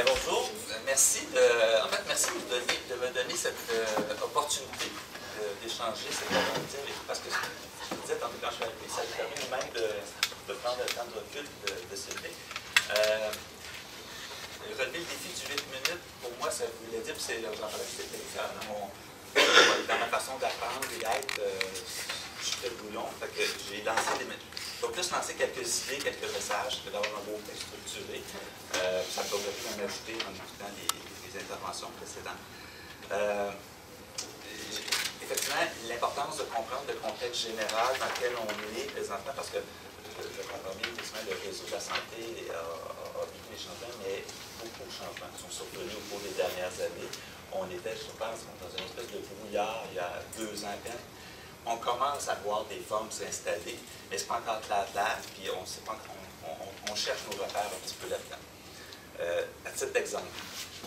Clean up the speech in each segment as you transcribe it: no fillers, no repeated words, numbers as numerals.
Bonjour, merci de me donner cette opportunité d'échanger cette volonté, parce que je vous disais tantôt quand je suis arrivé, ça a permis même de prendre le temps de recul, de s'élever. Relever le défi du 8 minutes, pour moi, ça voulait dire, j'en parlais, c'était dans ma façon d'apprendre et d'être, je fais le boulon, fait que j'ai lancé des méthodes. Je vais plus lancer quelques idées, quelques messages, que d'avoir un beau texte structuré. Ça peut aussi en ajouter en écoutant les interventions précédentes. Effectivement, l'importance de comprendre le contexte général dans lequel on est présentement, parce que je comprends bien effectivement le réseau de la santé a vécu des changements, mais beaucoup de changements sont survenus au cours des dernières années. On était, je pense, dans une espèce de brouillard il y a 2 ans à peine. On commence à voir des formes s'installer, mais ce n'est pas encore clair, puis on sait pas, on cherche nos repères un petit peu là-dedans. À titre d'exemple,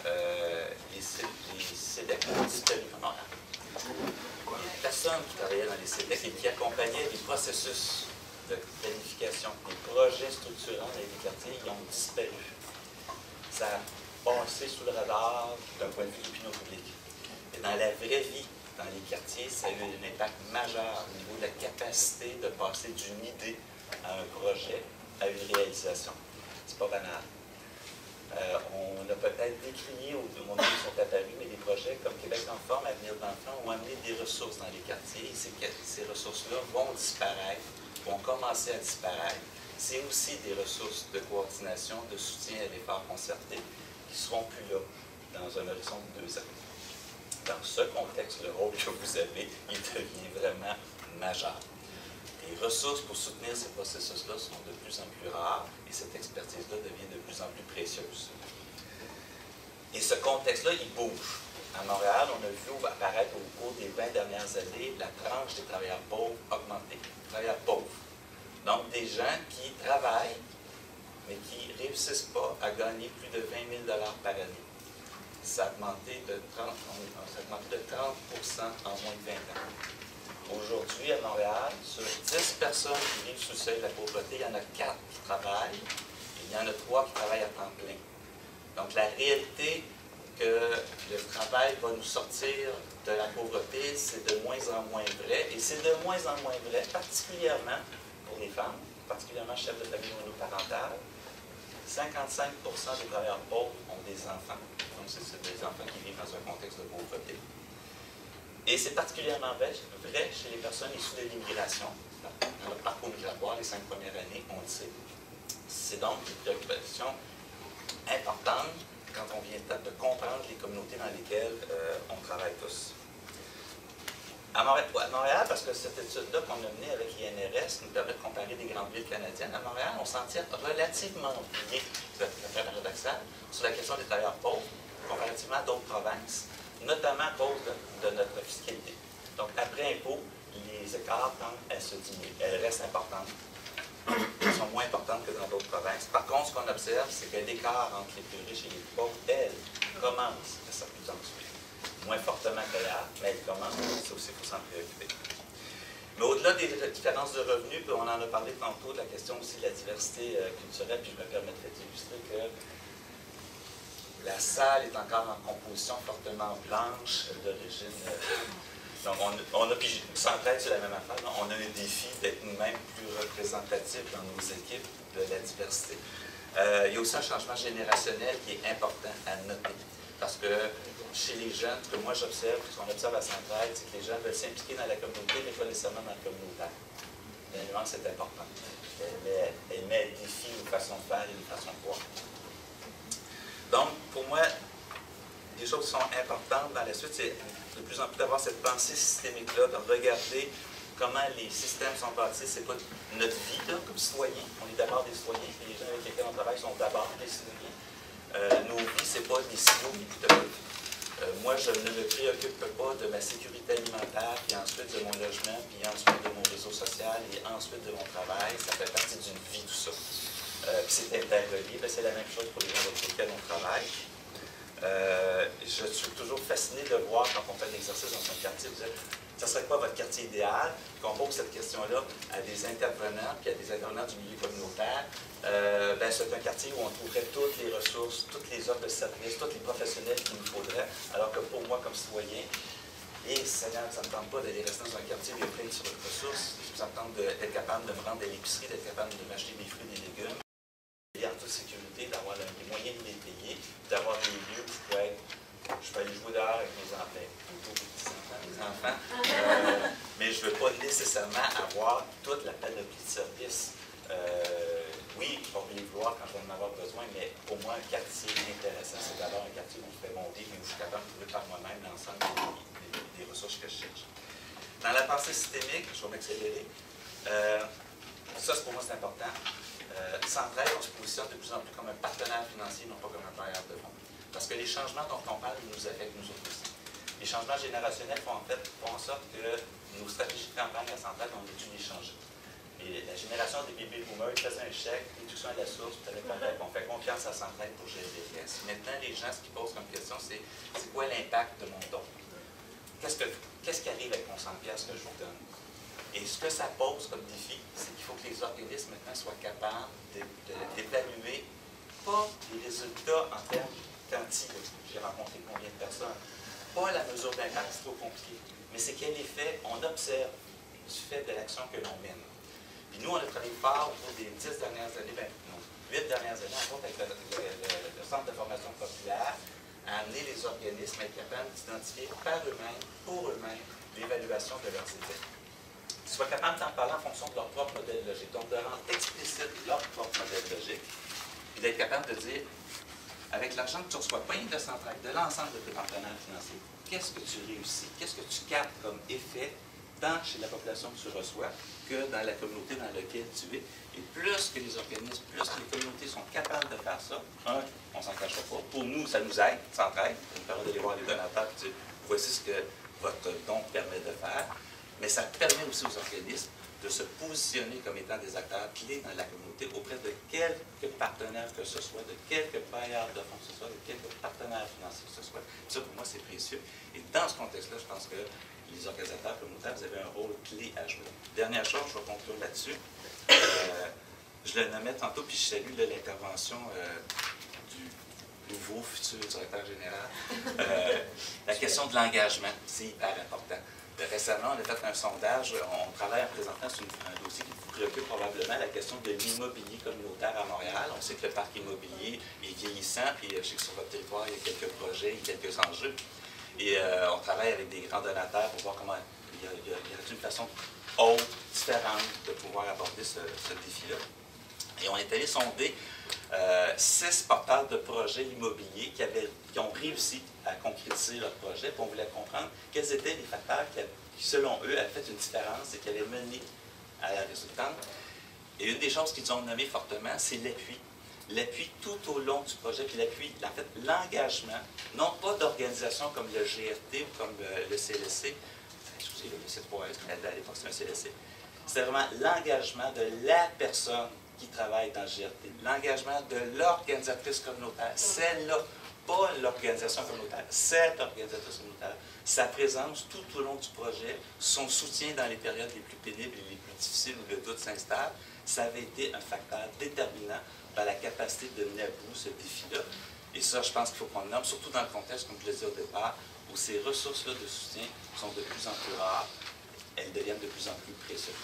les CEDEC ont disparu en Montréal. Les personnes qui travaillaient dans les CEDEC et qui accompagnaient les processus de planification, les projets structurants dans les quartiers, ils ont disparu. Ça a passé sous le radar d'un point de vue d'opinion publique. Et dans la vraie vie, dans les quartiers, ça a eu un impact majeur au niveau de la capacité de passer d'une idée à un projet, à une réalisation. C'est pas banal. On a peut-être décrié au moment où ils sont apparus, mais des projets comme Québec en forme, Avenir d'enfants ont amené des ressources dans les quartiers. Et ces ressources-là vont disparaître, vont commencer à disparaître. C'est aussi des ressources de coordination, de soutien à l'effort concerté qui ne seront plus là dans un horizon de 2 ans. Dans ce contexte, le rôle que vous avez, il devient vraiment majeur. Les ressources pour soutenir ces processus-là sont de plus en plus rares et cette expertise-là devient de plus en plus précieuse. Et ce contexte-là, il bouge. À Montréal, on a vu apparaître au cours des 20 dernières années la tranche des travailleurs pauvres augmenter. Travailleurs pauvres. Donc, des gens qui travaillent, mais qui ne réussissent pas à gagner plus de 20 000 $ par année. Ça a augmenté de 30 % en moins de 20 ans. Aujourd'hui, à Montréal, sur 10 personnes qui vivent sous le seuil de la pauvreté, il y en a 4 qui travaillent et il y en a 3 qui travaillent à temps plein. Donc, la réalité que le travail va nous sortir de la pauvreté, c'est de moins en moins vrai. Et c'est de moins en moins vrai, particulièrement pour les femmes, particulièrement chefs de famille monoparentales. 55 % des travailleurs pauvres ont des enfants. Donc, c'est des enfants qui vivent dans un contexte de pauvreté. Et c'est particulièrement vrai chez les personnes issues de l'immigration. Dans leur parcours migratoire, les 5 premières années, on le sait. C'est donc une préoccupation importante quand on vient de comprendre les communautés dans lesquelles on travaille tous. À Montréal, parce que cette étude-là qu'on a menée avec l'INRS nous permet de comparer des grandes villes canadiennes, à Montréal, on s'en tire relativement bien, ça fait paradoxal, sur la question des travailleurs pauvres, comparativement à d'autres provinces, notamment à cause de notre fiscalité. Donc, après impôt, les écarts tendent à se diminuer. Elles restent importantes. Elles sont moins importantes que dans d'autres provinces. Par contre, ce qu'on observe, c'est que l'écart entre les plus riches et les plus pauvres, elles, commencent à s'accentuer. Moins fortement qu'ailleurs, mais elles commencent. Ça aussi, il faut s'en préoccuper. Mais au-delà des différences de revenus, puis on en a parlé tantôt de la question aussi de la diversité culturelle, puis je me permettrai d'illustrer que la salle est encore en composition fortement blanche d'origine. Donc, on a, puis sans être sur la même affaire, on a un défi d'être nous-mêmes plus représentatifs dans nos équipes de la diversité. Il y a aussi un changement générationnel qui est important à noter. Parce que chez les jeunes, ce que moi j'observe, ce qu'on observe à Centraide, c'est que les jeunes veulent s'impliquer dans la communauté, mais pas nécessairement dans le communautaire. La nuance est importante. Elle met à défi une façon de faire et une façon de voir. Donc, pour moi, des choses qui sont importantes dans la suite, c'est de plus en plus d'avoir cette pensée systémique-là, de regarder comment les systèmes sont bâtis. C'est pas notre vie là, comme citoyens. On est d'abord des citoyens, et les gens avec lesquels on travaille sont d'abord des citoyens. Nos vies, ce n'est pas des silos écouteurs. Moi, je ne me préoccupe pas de ma sécurité alimentaire, puis ensuite de mon logement, puis ensuite de mon réseau social, et ensuite de mon travail. Ça fait partie d'une vie, tout ça. Puis c'est interrelié. C'est la même chose pour les gens avec lesquels on travaille. Je suis toujours fasciné de voir quand on fait l'exercice dans un quartier, vous êtes, ça serait quoi votre quartier idéal? Puis qu'on pose cette question-là à des intervenants, puis à des intervenants du milieu communautaire. Ben, c'est un quartier où on trouverait toutes les ressources, toutes les offres de services, tous les professionnels qu'il nous faudrait, alors que pour moi, comme citoyen, et Seigneur, ça ne me tente pas d'aller rester dans un quartier où il y a plein de ressources, ça me tente d'être capable de me rendre à l'épicerie, d'être capable de m'acheter des fruits et des légumes, et en toute sécurité, d'avoir les moyens de les payer, d'avoir des lieux où je peux aller jouer dehors avec mes enfants, plutôt mes enfants, mais je ne veux pas nécessairement avoir toute la panoplie de services. Oui, je vais bien vouloir quand je vais en avoir besoin, mais pour moi, un quartier intéressant, c'est d'avoir un quartier où je fais mon vivre, mais où je suis capable de trouver par moi-même l'ensemble des ressources que je cherche. Dans la pensée systémique, je vais m'accélérer. Ça, pour moi, c'est important. Centraide, on se positionne de plus en plus comme un partenaire financier, non pas comme un bailleur de fonds. Parce que les changements dont on parle, ils nous affectent nous autres aussi. Les changements générationnels font en sorte que nos stratégies de campagne à Centraide, on a dû les changer. Et la génération des baby boomers faisait un chèque, réduction à la source, on fait confiance à Centraide pour gérer les pièces. Maintenant, les gens, ce qu'ils posent comme question, c'est quoi l'impact de mon don? Qu'est-ce qui arrive avec mon 100$ que je vous donne? Et ce que ça pose comme défi, c'est qu'il faut que les organismes maintenant soient capables d'évaluer pas les résultats en termes quantitatifs. J'ai rencontré combien de personnes? Pas la mesure d'impact, c'est trop compliqué. Mais c'est quel effet on observe du fait de l'action que l'on mène. Puis nous, on a travaillé fort au cours des 10 dernières années, non, 8 dernières années, entre autres avec le Centre de formation populaire, à amener les organismes à être capables d'identifier par eux-mêmes, pour eux-mêmes, l'évaluation de leurs effets. Qu'ils soient capables d'en parler en fonction de leur propre modèle logique, donc de rendre explicite leur propre modèle logique, puis d'être capable de dire, avec l'argent que tu reçois, pas de Centraide, de l'ensemble de tes partenaires financiers, qu'est-ce que tu réussis, qu'est-ce que tu captes comme effet tant chez la population que tu reçois que dans la communauté dans laquelle tu es. Et plus que les organismes, plus que les communautés sont capables de faire ça, on ne s'en cachera pas. Pour nous, ça nous aide, Centraide, ça nous permet d'aller voir les donateurs et dire, voici ce que votre don permet de faire. Mais ça permet aussi aux organismes de se positionner comme étant des acteurs clés dans la communauté auprès de quelques partenaires que ce soit, de quelques bailleurs de fonds que ce soit, de quelques partenaires financiers que ce soit. Et ça, pour moi, c'est précieux. Et dans ce contexte-là, je pense que les organisateurs communautaires, vous avez un rôle clé à jouer. Dernière chose, je vais conclure là-dessus. Je le nommais tantôt, puis je salue l'intervention du nouveau futur directeur général. La question de l'engagement, c'est hyper important. Récemment, on a fait un sondage, on travaille présentement sur un dossier qui vous préoccupe probablement, la question de l'immobilier communautaire à Montréal. On sait que le parc immobilier est vieillissant, puis je sais que sur votre territoire, il y a quelques projets, il y a quelques enjeux. Et on travaille avec des grands donateurs pour voir comment il y a une façon autre, différente de pouvoir aborder ce défi-là. Et on est allé sonder 6 porteurs de projets immobiliers qui ont réussi à concrétiser leur projet. Puis on voulait comprendre quels étaient les facteurs qui, selon eux, avaient fait une différence et qui avaient mené à la résultante. Et une des choses qu'ils ont nommé fortement, c'est l'appui. L'appui tout au long du projet, puis l'appui, en fait, l'engagement, non pas d'organisations comme le GRT ou comme le CLSC, excusez, le C3S, mais à l'époque c'était un CLSC. C'est vraiment l'engagement de la personne qui travaille dans le GRT, l'engagement de l'organisatrice communautaire, celle-là, pas l'organisation communautaire, cette organisatrice communautaire, sa présence tout au long du projet, son soutien dans les périodes les plus pénibles et les plus difficiles où le doute s'installe, ça avait été un facteur déterminant dans la capacité de mener à bout ce défi-là. Et ça, je pense qu'il faut qu'on le nomme, surtout dans le contexte, comme je le disais au départ, où ces ressources-là de soutien sont de plus en plus rares, elles deviennent de plus en plus précieuses.